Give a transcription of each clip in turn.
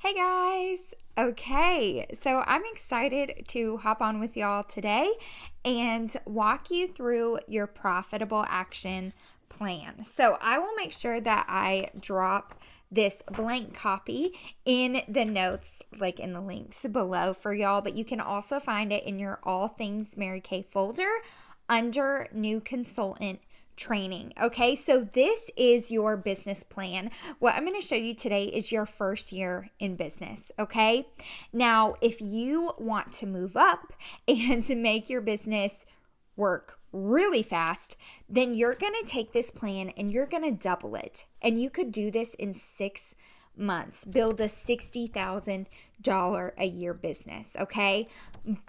Hey guys! Okay, so I'm excited to hop on with y'all today and walk you through your profitable action plan. So I will make sure that I drop this blank copy in the notes, like in the links below for y'all, but you can also find it in your All Things Mary Kay folder under New Consultant Training. Okay, so this is your business plan. What I'm going to show you today is your first year in business. Okay, now if you want to move up and to make your business work really fast, then you're going to take this plan and you're going to double it. And you could do this in 6 months, build a $60,000 a year business, okay?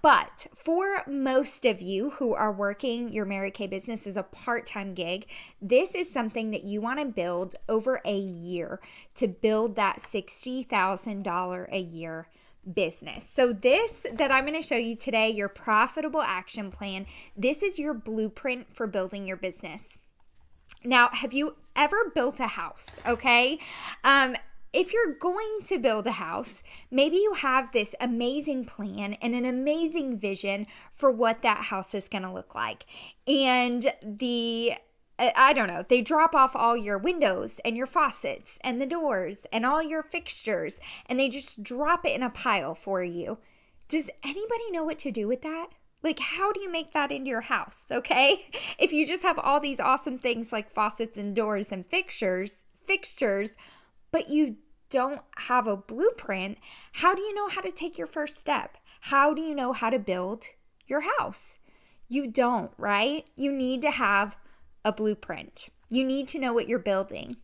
But for most of you who are working your Mary Kay business as a part-time gig, this is something that you want to build over a year to build that $60,000 a year business. So this that I'm going to show you today, your profitable action plan, this is your blueprint for building your business. Now, have you ever built a house? Okay. If you're going to build a house, maybe you have this amazing plan and an amazing vision for what that house is going to look like. And I don't know, they drop off all your windows and your faucets and the doors and all your fixtures, and they just drop it in a pile for you. Does anybody know what to do with that? Like, how do you make that into your house, okay? If you just have all these awesome things like faucets and doors and fixtures, but you don't have a blueprint, how do you know how to take your first step? How do you know how to build your house? You don't, right? You need to have a blueprint. You need to know what you're building.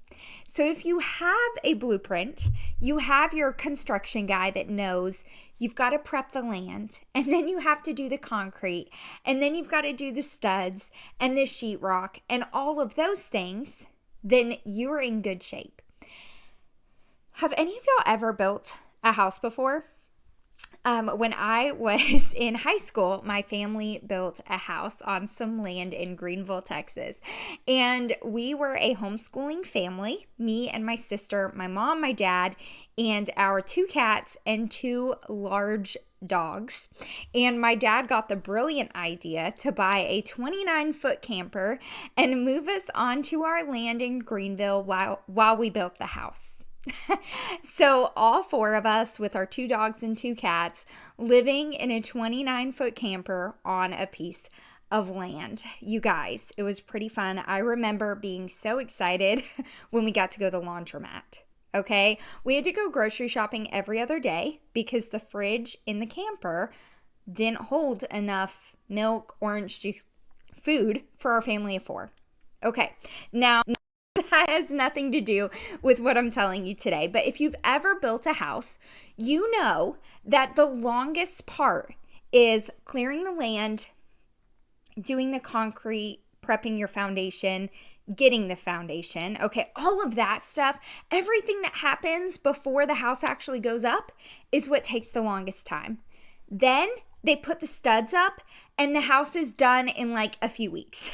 So if you have a blueprint, you have your construction guy that knows you've got to prep the land, and then you have to do the concrete, and then you've got to do the studs and the sheetrock and all of those things, then you're in good shape. Have any of y'all ever built a house before? When I was in high school, my family built a house on some land in Greenville, Texas. And we were a homeschooling family, me and my sister, my mom, my dad, and our 2 cats and 2 large dogs. And my dad got the brilliant idea to buy a 29-foot camper and move us onto our land in Greenville while we built the house. So all 4 of us with our 2 dogs and 2 cats living in a 29-foot camper on a piece of land. You guys, it was pretty fun. I remember being so excited when we got to go to the laundromat. Okay, we had to go grocery shopping every other day because the fridge in the camper didn't hold enough milk, orange juice, food for our family of 4. Okay, now that has nothing to do with what I'm telling you today. But if you've ever built a house, you know that the longest part is clearing the land, doing the concrete, prepping your foundation, getting the foundation. Okay, all of that stuff, everything that happens before the house actually goes up is what takes the longest time. Then they put the studs up and the house is done in like a few weeks.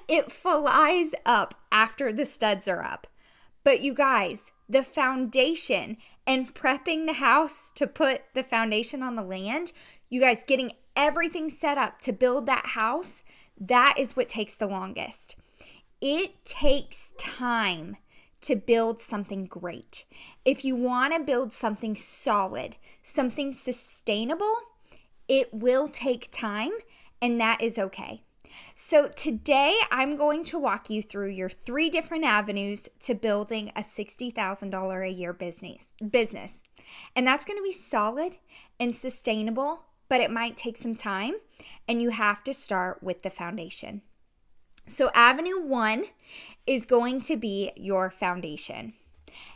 It flies up after the studs are up. But you guys, the foundation and prepping the house to put the foundation on the land, you guys getting everything set up to build that house, that is what takes the longest. It takes time to build something great. If you want to build something solid, something sustainable, it will take time, and that is okay. So today I'm going to walk you through your 3 different avenues to building a $60,000 a year business. And that's going to be solid and sustainable, but it might take some time, and you have to start with the foundation. So avenue 1 is going to be your foundation.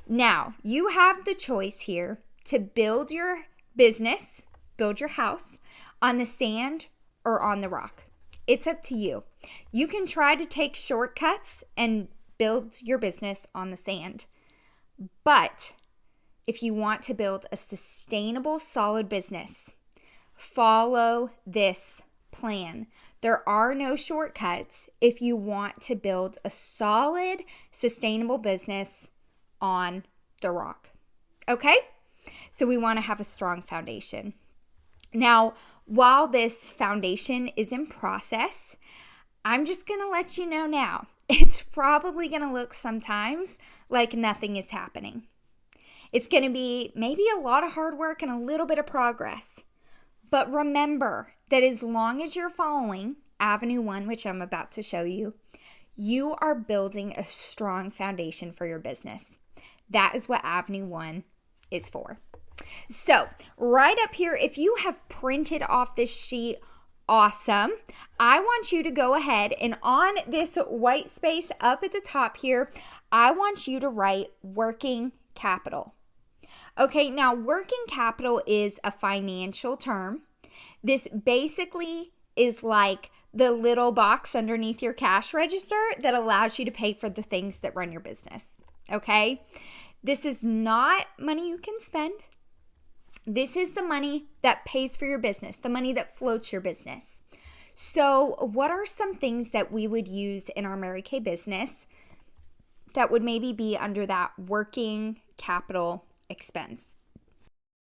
Now, you have the choice here to build your business, build your house on the sand or on the rock. It's up to you. You can try to take shortcuts and build your business on the sand. But if you want to build a sustainable, solid business, follow this plan. There are no shortcuts if you want to build a solid, sustainable business on the rock. Okay? So we want to have a strong foundation. Now, while this foundation is in process, I'm just going to let you know now, it's probably going to look sometimes like nothing is happening. It's going to be maybe a lot of hard work and a little bit of progress. But remember that as long as you're following Avenue 1, which I'm about to show you, you are building a strong foundation for your business. That is what Avenue 1 is for. So right up here, if you have printed off this sheet, awesome. I want you to go ahead and on this white space up at the top here, I want you to write working capital. Okay, now working capital is a financial term. This basically is like the little box underneath your cash register that allows you to pay for the things that run your business. Okay, this is not money you can spend. This is the money that pays for your business, the money that floats your business. So what are some things that we would use in our Mary Kay business that would maybe be under that working capital expense?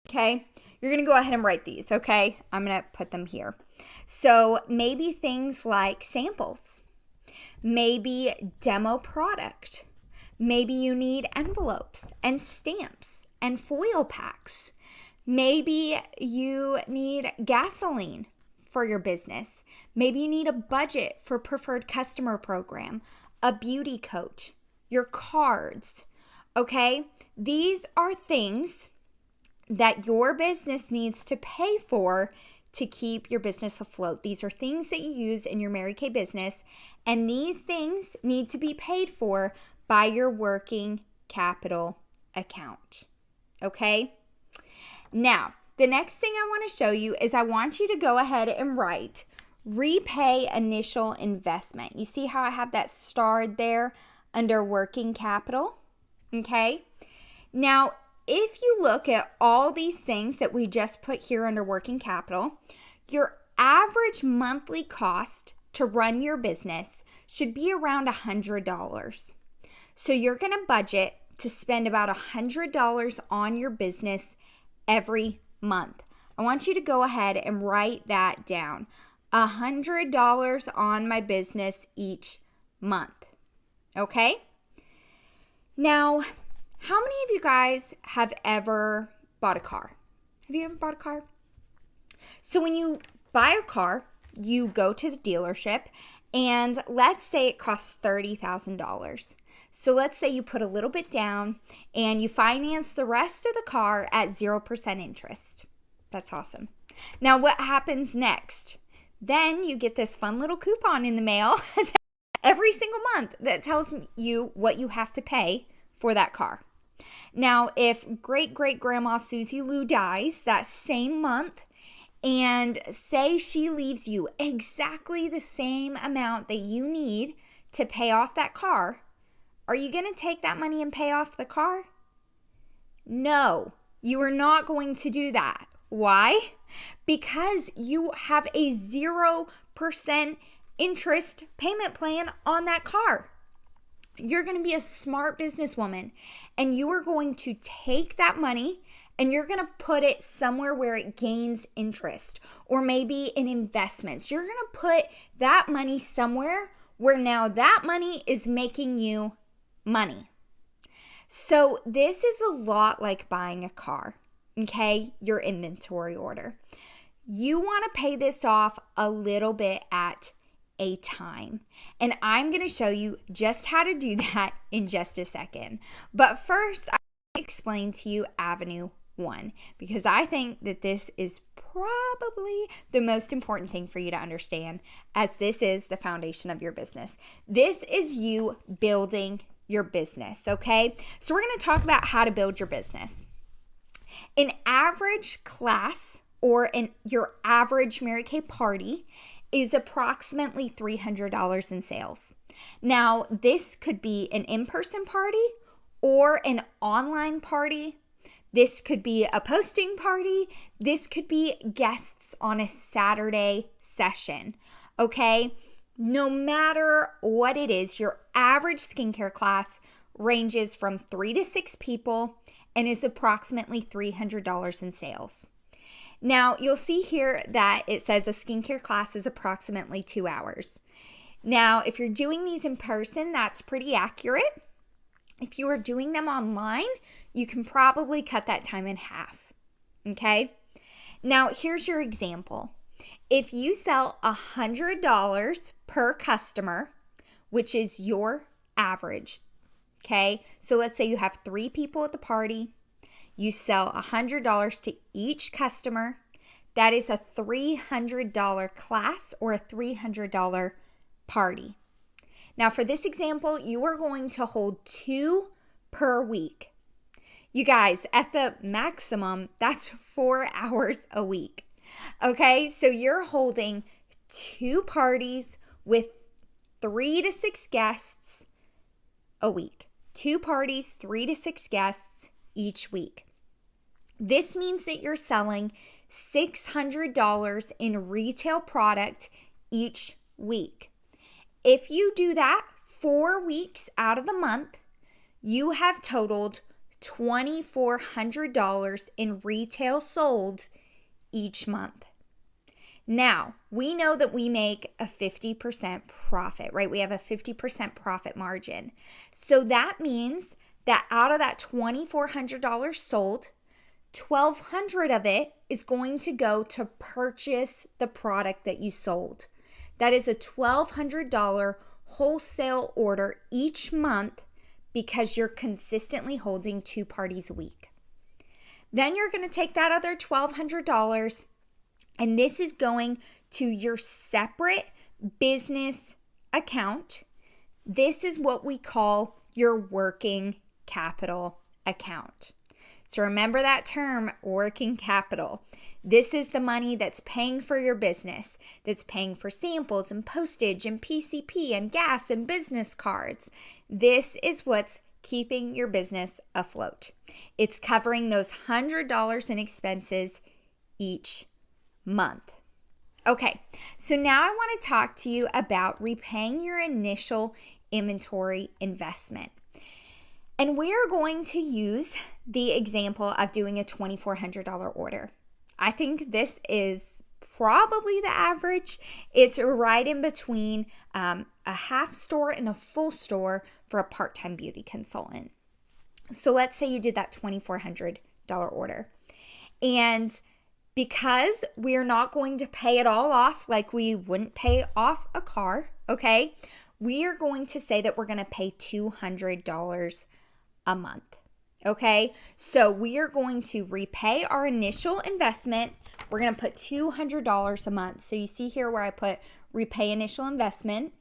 Okay, you're going to go ahead and write these, okay? I'm going to put them here. So maybe things like samples, maybe demo product, maybe you need envelopes and stamps and foil packs. Maybe you need gasoline for your business. Maybe you need a budget for preferred customer program, a beauty coat, your cards, okay? These are things that your business needs to pay for to keep your business afloat. These are things that you use in your Mary Kay business, and these things need to be paid for by your working capital account, okay? Now, the next thing I want to show you is I want you to go ahead and write repay initial investment. You see how I have that starred there under working capital? Okay. Now, if you look at all these things that we just put here under working capital, your average monthly cost to run your business should be around $100. So you're going to budget to spend about $100 on your business every month. I want you to go ahead and write that down. $100 on my business each month. Okay? Now, how many of you guys have ever bought a car? Have you ever bought a car? So when you buy a car, you go to the dealership, and let's say it costs $30,000. So let's say you put a little bit down and you finance the rest of the car at 0% interest. That's awesome. Now what happens next? Then you get this fun little coupon in the mail every single month that tells you what you have to pay for that car. Now, if great-great-grandma Susie Lou dies that same month, and say she leaves you exactly the same amount that you need to pay off that car, are you going to take that money and pay off the car? No, you are not going to do that. Why? Because you have a 0% interest payment plan on that car. You're going to be a smart businesswoman, and you are going to take that money and you're going to put it somewhere where it gains interest, or maybe in investments. You're going to put that money somewhere where now that money is making you money. So this is a lot like buying a car, okay? Your inventory order. You want to pay this off a little bit at a time. And I'm going to show you just how to do that in just a second. But first, I want to explain to you Avenue 1, because I think that this is probably the most important thing for you to understand, as this is the foundation of your business. This is you building your business, okay? So we're going to talk about how to build your business. An average class, or your average Mary Kay party, is approximately $300 in sales. Now, this could be an in-person party or an online party. This could be a posting party. This could be guests on a Saturday session, okay? No matter what it is, your average skincare class ranges from 3 to 6 people, and is approximately $300 in sales. Now, you'll see here that it says a skincare class is approximately 2 hours. Now, if you're doing these in person, that's pretty accurate. If you are doing them online, you can probably cut that time in half, okay? Now, here's your example. If you sell $100 per customer, which is your average, okay? So let's say you have 3 people at the party. You sell $100 to each customer. That is a $300 class or a $300 party. Now, for this example, you are going to hold 2 per week. You guys, at the maximum, that's 4 hours a week. Okay, so you're holding 2 parties with 3 to 6 guests a week. 2 parties, 3 to 6 guests each week. This means that you're selling $600 in retail product each week. If you do that 4 weeks out of the month, you have totaled $2,400 in retail sold each month. Now, we know that we make a 50% profit, right? We have a 50% profit margin. So that means that out of that $2,400 sold, $1,200 of it is going to go to purchase the product that you sold. That is a $1,200 wholesale order each month because you're consistently holding 2 parties a week. Then you're going to take that other $1,200 and this is going to your separate business account. This is what we call your working capital account. So remember that term, working capital. This is the money that's paying for your business, that's paying for samples and postage and PCP and gas and business cards. This is what's keeping your business afloat. It's covering those $100 in expenses each month. Okay, so now I want to talk to you about repaying your initial inventory investment. And we are going to use the example of doing a $2,400 order. I think this is probably the average. It's right in between a half store and a full store for a part-time beauty consultant. So let's say you did that $2,400 order. And because we're not going to pay it all off like we wouldn't pay off a car, okay, we are going to say that we're going to pay $200 a month. Okay, so we are going to repay our initial investment. We're going to put $200 a month. So you see here where I put repay initial investment.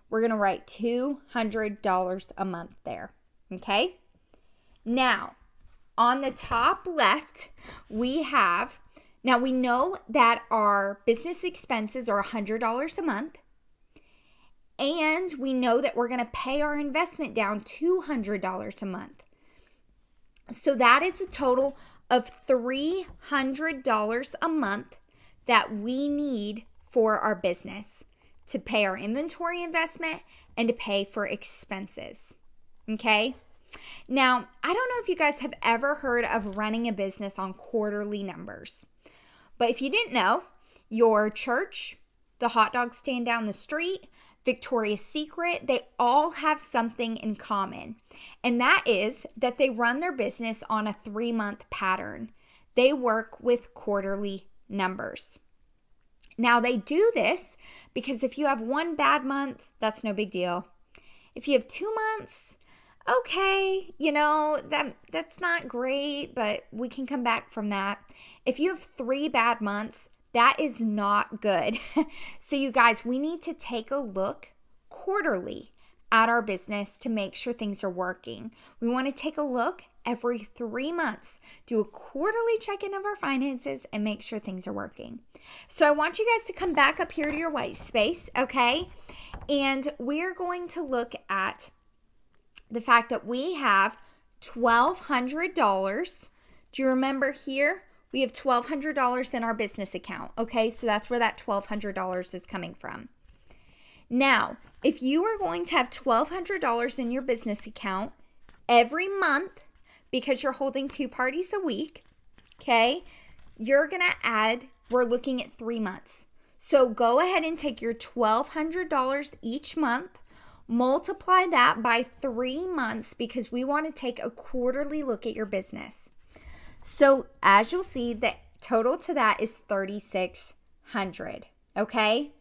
We're going to write $200 a month there. Okay, now on the top left, we know that our business expenses are $100 a month. And we know that we're going to pay our investment down $200 a month. So that is a total of $300 a month that we need for our business to pay our inventory investment and to pay for expenses. Okay? Now, I don't know if you guys have ever heard of running a business on quarterly numbers. But if you didn't know, your church, the hot dog stand down the street, Victoria's Secret, they all have something in common. And that is that they run their business on a 3-month pattern. They work with quarterly numbers. Now they do this because if you have 1 bad month, that's no big deal. If you have 2 months, okay, that's not great, but we can come back from that. If you have 3 bad months, that is not good. So you guys, we need to take a look quarterly at our business to make sure things are working. We want to take a look every 3 months, do a quarterly check-in of our finances and make sure things are working. So I want you guys to come back up here to your white space, okay? And we're going to look at the fact that we have $1,200. Do you remember here? We have $1,200 in our business account, okay? So that's where that $1,200 is coming from. Now, if you are going to have $1,200 in your business account every month because you're holding 2 parties a week, okay, you're going to add, we're looking at 3 months. So go ahead and take your $1,200 each month, multiply that by 3 months because we want to take a quarterly look at your business. So as you'll see, the total to that is $3,600, okay?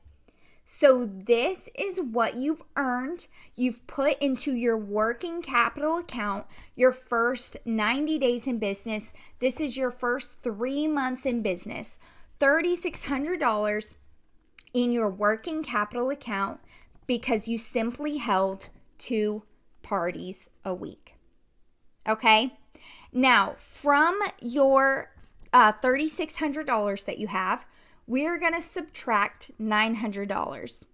So this is what you've earned. You've put into your working capital account your first 90 days in business. This is your first 3 months in business. $3,600 in your working capital account because you simply held 2 parties a week. Okay? Now, from your $3,600 that you have, we're going to subtract $900.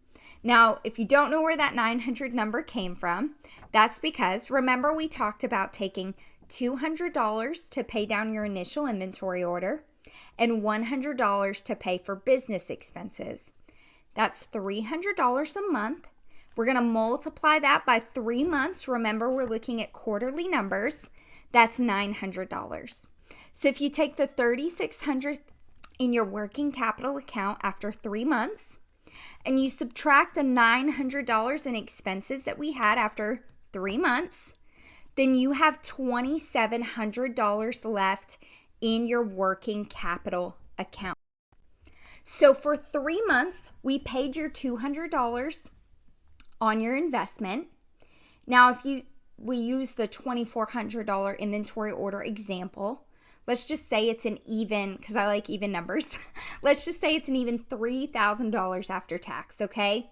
Now, if you don't know where that 900 number came from, that's because, remember we talked about taking $200 to pay down your initial inventory order and $100 to pay for business expenses. That's $300 a month. We're going to multiply that by 3 months. Remember, we're looking at quarterly numbers. That's $900. So if you take the $3,600 in your working capital account after 3 months, and you subtract the $900 in expenses that we had after 3 months, then you have $2,700 left in your working capital account. So for 3 months, we paid your $200 on your investment. Now, if we use the $2,400 inventory order example, let's just say it's an even, because I like even numbers. Let's just say it's an even $3,000 after tax, okay?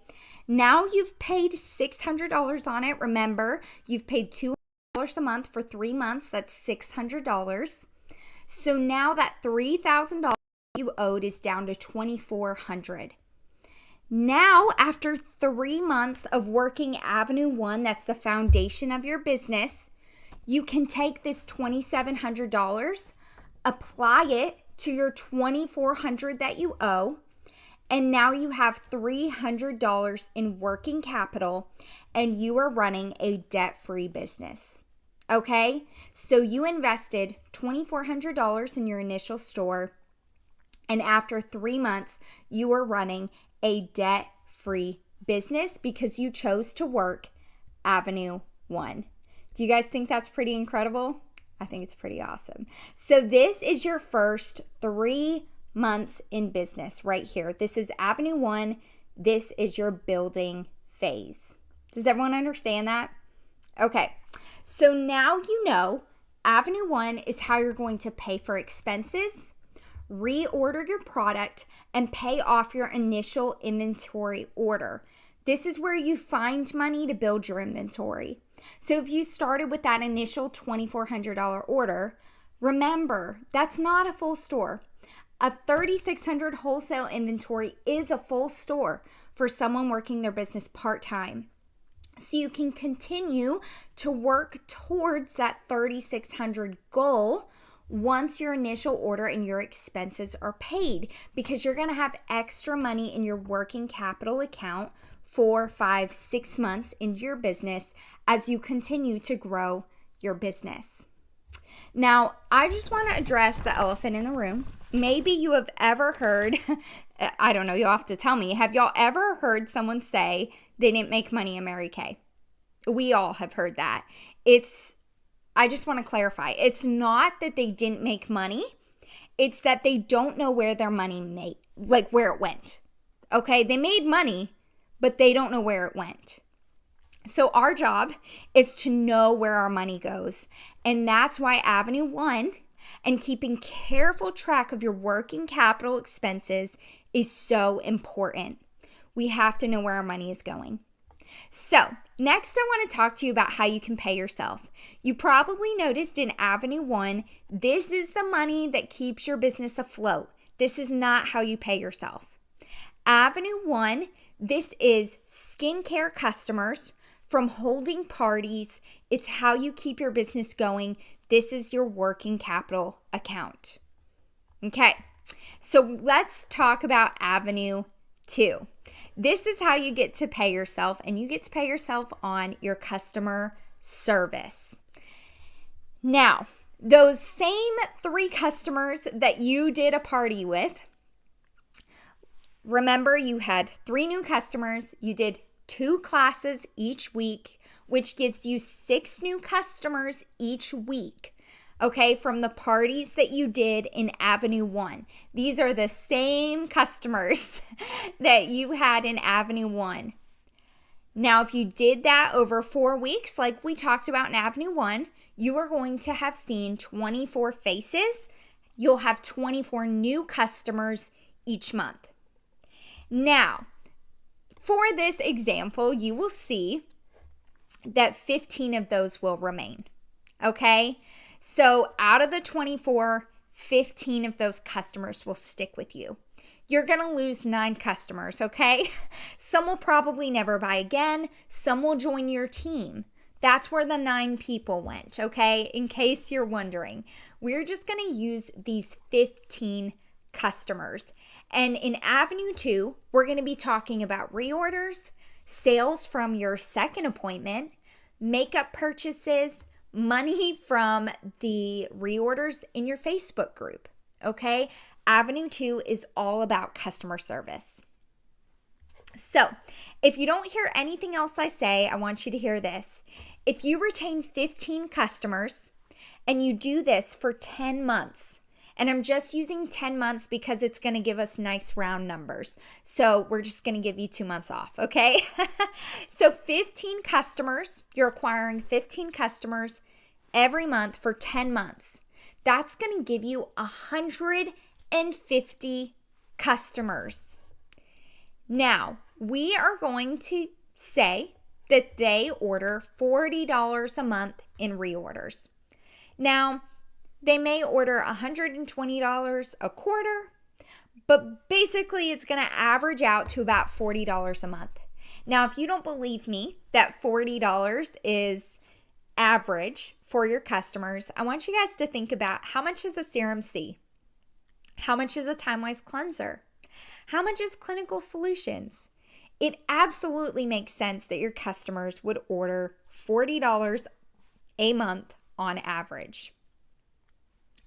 Now you've paid $600 on it. Remember, you've paid $200 a month for 3 months. That's $600. So now that $3,000 you owed is down to $2,400. Now, after 3 months of working Avenue 1, that's the foundation of your business, you can take this $2,700, apply it to your $2,400 that you owe, and now you have $300 in working capital, and you are running a debt-free business. Okay? So you invested $2,400 in your initial store, and after 3 months, you are running a debt-free business because you chose to work Avenue 1. Do you guys think that's pretty incredible? I think it's pretty awesome. So this is your first 3 months in business right here. This is Avenue 1. This is your building phase. Does everyone understand that? Okay. So now you know Avenue 1 is how you're going to pay for expenses, reorder your product, and pay off your initial inventory order. This is where you find money to build your inventory. So if you started with that initial $2,400 order, remember, that's not a full store. A $3,600 wholesale inventory is a full store for someone working their business part-time. So you can continue to work towards that $3,600 goal once your initial order and your expenses are paid, because you're going to have extra money in your working capital account 4, 5, 6 months into your business as you continue to grow your business. Now, I just want to address the elephant in the room. Maybe you have ever heard, I don't know, you'll have to tell me, have y'all ever heard someone say they didn't make money in Mary Kay? We all have heard that. I just want to clarify. It's not that they didn't make money. It's that they don't know where their money where it went. Okay, they made money, but they don't know where it went. So our job is to know where our money goes. And that's why Avenue 1 and keeping careful track of your working capital expenses is so important. We have to know where our money is going. So next, I want to talk to you about how you can pay yourself. You probably noticed in Avenue 1, this is the money that keeps your business afloat. This is not how you pay yourself. Avenue 1, this is skincare customers from holding parties. It's how you keep your business going. This is your working capital account. Okay, so let's talk about Avenue 2. This is how you get to pay yourself, and you get to pay yourself on your customer service. Now, those same 3 customers that you did a party with, remember you had 3 new customers, you did 2 classes each week, which gives you 6 new customers each week, okay, from the parties that you did in Avenue 1. These are the same customers that you had in Avenue 1. Now, if you did that over 4 weeks, like we talked about in Avenue 1, you are going to have seen 24 faces. You'll have 24 new customers each month. Now, for this example, you will see that 15 of those will remain, okay? So out of the 24, 15 of those customers will stick with you. You're going to lose 9 customers, okay? Some will probably never buy again. Some will join your team. That's where the 9 people went, okay? In case you're wondering, we're just going to use these 15 customers. And in Avenue 2, we're going to be talking about reorders, sales from your second appointment, makeup purchases, money from the reorders in your Facebook group, okay? Avenue 2 is all about customer service. So, if you don't hear anything else I say, I want you to hear this. If you retain 15 customers and you do this for 10 months, and I'm just using 10 months because it's going to give us nice round numbers. So we're just going to give you 2 months off, okay? So 15 customers, you're acquiring 15 customers every month for 10 months. That's going to give you 150 customers. Now, we are going to say that they order $40 a month in reorders. Now, they may order $120 a quarter, but basically it's going to average out to about $40 a month. Now, if you don't believe me that $40 is average for your customers, I want you guys to think about how much is a Serum C? How much is a Time-Wise cleanser? How much is Clinical Solutions? It absolutely makes sense that your customers would order $40 a month on average.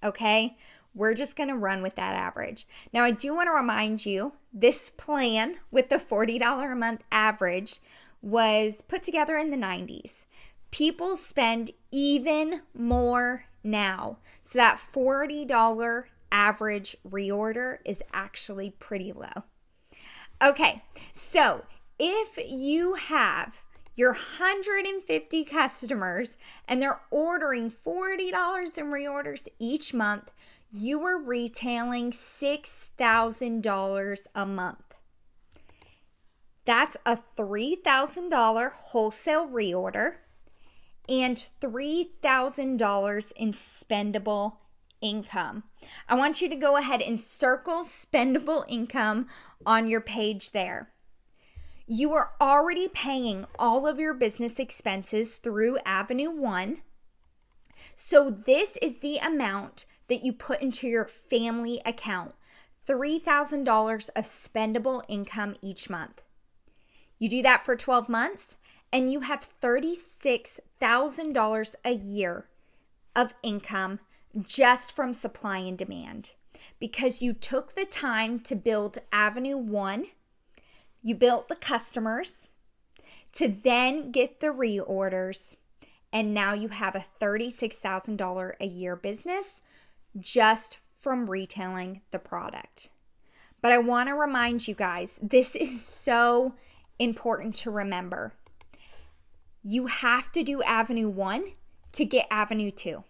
Okay, we're just going to run with that average. Now, I do want to remind you, this plan with the $40 a month average was put together in the 90s. People spend even more now. So that $40 average reorder is actually pretty low. Okay, so if you have your 150 customers and they're ordering $40 in reorders each month, you are retailing $6,000 a month. That's a $3,000 wholesale reorder and $3,000 in spendable income. I want you to go ahead and circle spendable income on your page there. You are already paying all of your business expenses through Avenue 1. So this is the amount that you put into your family account, $3,000 of spendable income each month. You do that for 12 months and you have $36,000 a year of income just from supply and demand, because you took the time to build Avenue 1, you built the customers, to then get the reorders, and now you have a $36,000 a year business just from retailing the product. But I want to remind you guys, this is so important to remember. You have to do Avenue 1 to get Avenue 2.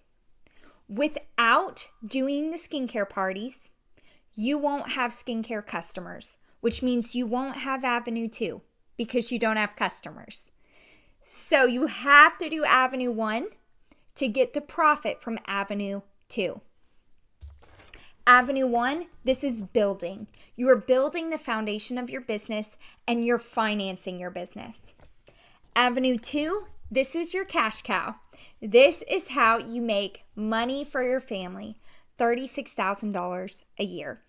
Without doing the skincare parties, you won't have skincare customers, which means you won't have Avenue 2 because you don't have customers. So you have to do Avenue 1 to get the profit from Avenue 2. Avenue 1, this is building. You are building the foundation of your business and you're financing your business. Avenue 2, this is your cash cow. This is how you make money for your family, $36,000 a year.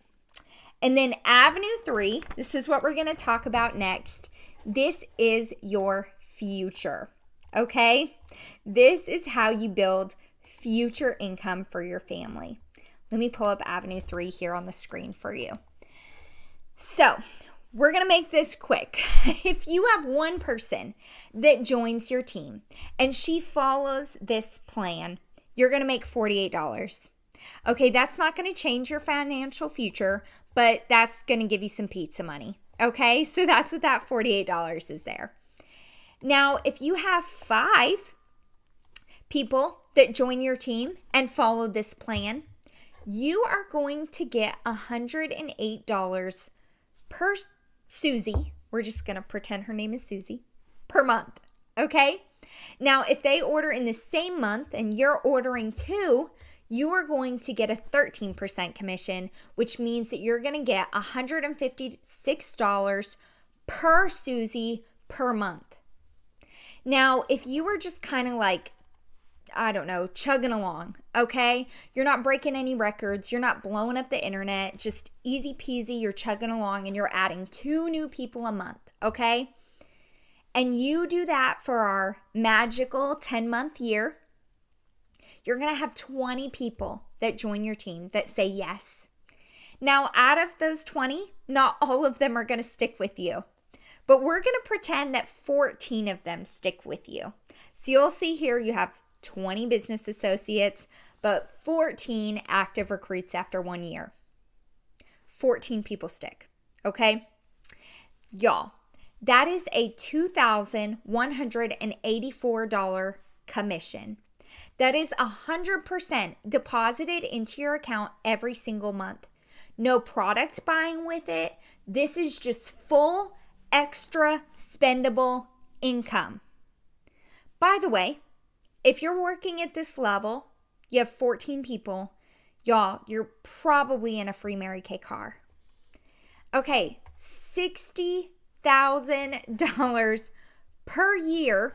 And then Avenue 3, this is what we're going to talk about next. This is your future, okay? This is how you build future income for your family. Let me pull up Avenue 3 here on the screen for you. So we're going to make this quick. If you have one person that joins your team and she follows this plan, you're going to make $48. Okay, that's not going to change your financial future, but that's going to give you some pizza money. Okay, so that's what that $48 is there. Now, if you have 5 people that join your team and follow this plan, you are going to get $108 per Susie. We're just going to pretend her name is Susie per month. Okay? Now, if they order in the same month and you're ordering 2, you are going to get a 13% commission, which means that you're going to get $156 per Susie per month. Now, if you were just kind of like, I don't know, chugging along, okay? You're not breaking any records. You're not blowing up the internet. Just easy peasy, you're chugging along and you're adding 2 new people a month, okay? And you do that for our magical 10-month year, you're going to have 20 people that join your team that say yes. Now, out of those 20, not all of them are going to stick with you, but we're going to pretend that 14 of them stick with you. So you'll see here you have 20 business associates, but 14 active recruits after 1 year. 14 people stick, okay? Y'all, that is a $2,184 commission. That is 100% deposited into your account every single month. No product buying with it. This is just full extra spendable income. By the way, if you're working at this level, you have 14 people, y'all, you're probably in a free Mary Kay car. Okay, $60,000 per year,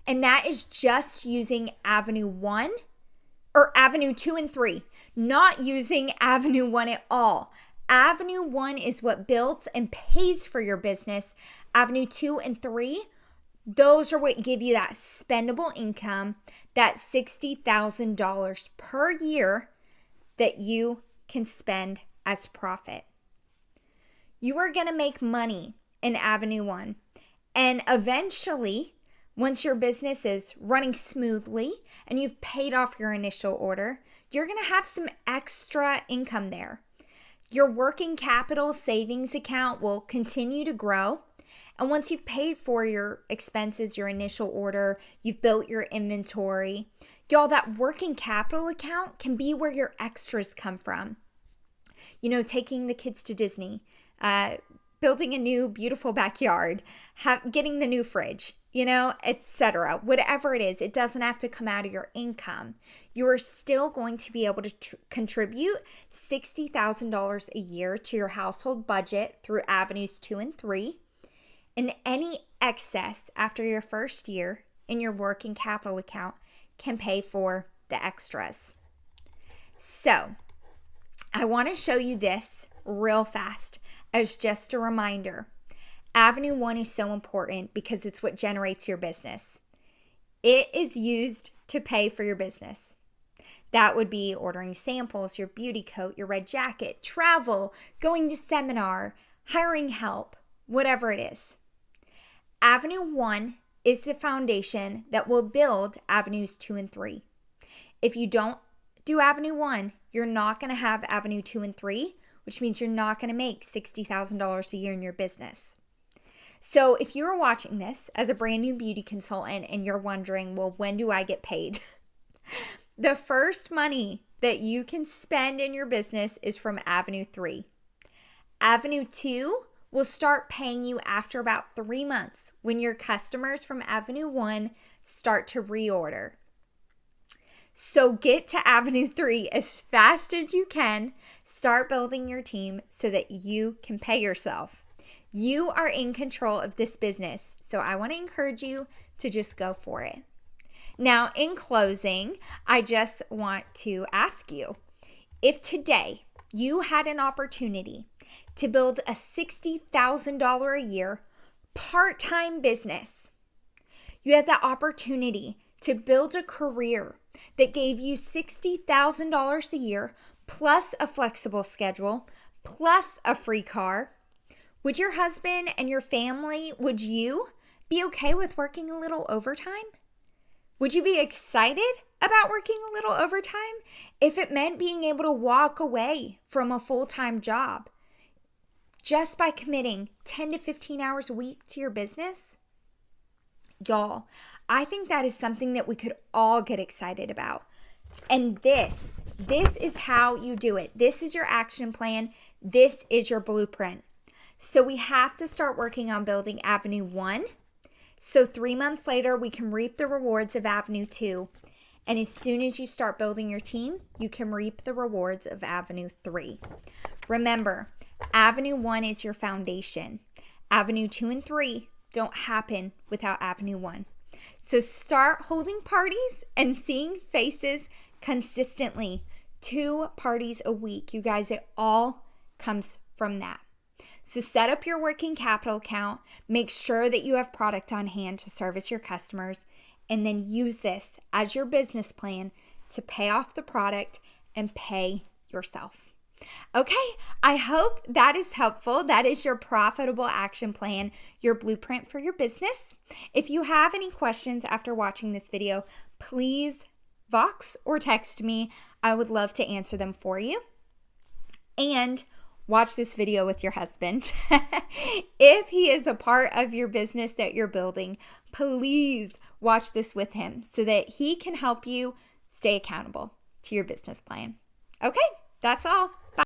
and that is just using Avenue 1 or Avenue 2 and 3, not using Avenue 1 at all. Avenue 1 is what builds and pays for your business. Avenue 2 and 3, those are what give you that spendable income, that $60,000 per year that you can spend as profit. You are going to make money in Avenue 1. And eventually, once your business is running smoothly and you've paid off your initial order, you're going to have some extra income there. Your working capital savings account will continue to grow. And once you've paid for your expenses, your initial order, you've built your inventory, y'all, that working capital account can be where your extras come from. You know, taking the kids to Disney, building a new beautiful backyard, getting the new fridge, etc. Whatever it is, it doesn't have to come out of your income. You're still going to be able to contribute $60,000 a year to your household budget through Avenues 2 and 3. And any excess after your first year in your working capital account can pay for the extras. So, I want to show you this real fast as just a reminder. Avenue 1 is so important because it's what generates your business. It is used to pay for your business. That would be ordering samples, your beauty coat, your red jacket, travel, going to seminar, hiring help, whatever it is. Avenue 1 is the foundation that will build Avenues 2 and 3. If you don't do Avenue 1, you're not going to have Avenue 2 and 3, which means you're not going to make $60,000 a year in your business. So if you're watching this as a brand new beauty consultant and you're wondering, well, when do I get paid? The first money that you can spend in your business is from Avenue 3. Avenue 2 will start paying you after about 3 months when your customers from Avenue 1 start to reorder. So get to Avenue 3 as fast as you can. Start building your team so that you can pay yourself. You are in control of this business, so I want to encourage you to just go for it. Now, in closing, I just want to ask you, if today you had an opportunity to build a $60,000 a year part-time business, you had the opportunity to build a career that gave you $60,000 a year, plus a flexible schedule, plus a free car, would your husband and your family, would you be okay with working a little overtime? Would you be excited about working a little overtime if it meant being able to walk away from a full-time job just by committing 10 to 15 hours a week to your business? Y'all, I think that is something that we could all get excited about. And this is how you do it. This is your action plan. This is your blueprint. So we have to start working on building Avenue 1. So 3 months later, we can reap the rewards of Avenue 2. And as soon as you start building your team, you can reap the rewards of Avenue 3. Remember, Avenue 1 is your foundation. Avenue 2 and 3 don't happen without Avenue 1. So start holding parties and seeing faces consistently. 2 parties a week. You guys, it all comes from that. So set up your working capital account. Make sure that you have product on hand to service your customers. And then use this as your business plan to pay off the product and pay yourself. Okay, I hope that is helpful. That is your profitable action plan, your blueprint for your business. If you have any questions after watching this video, please Vox or text me. I would love to answer them for you. And watch this video with your husband. If he is a part of your business that you're building, please watch this with him so that he can help you stay accountable to your business plan. Okay, that's all.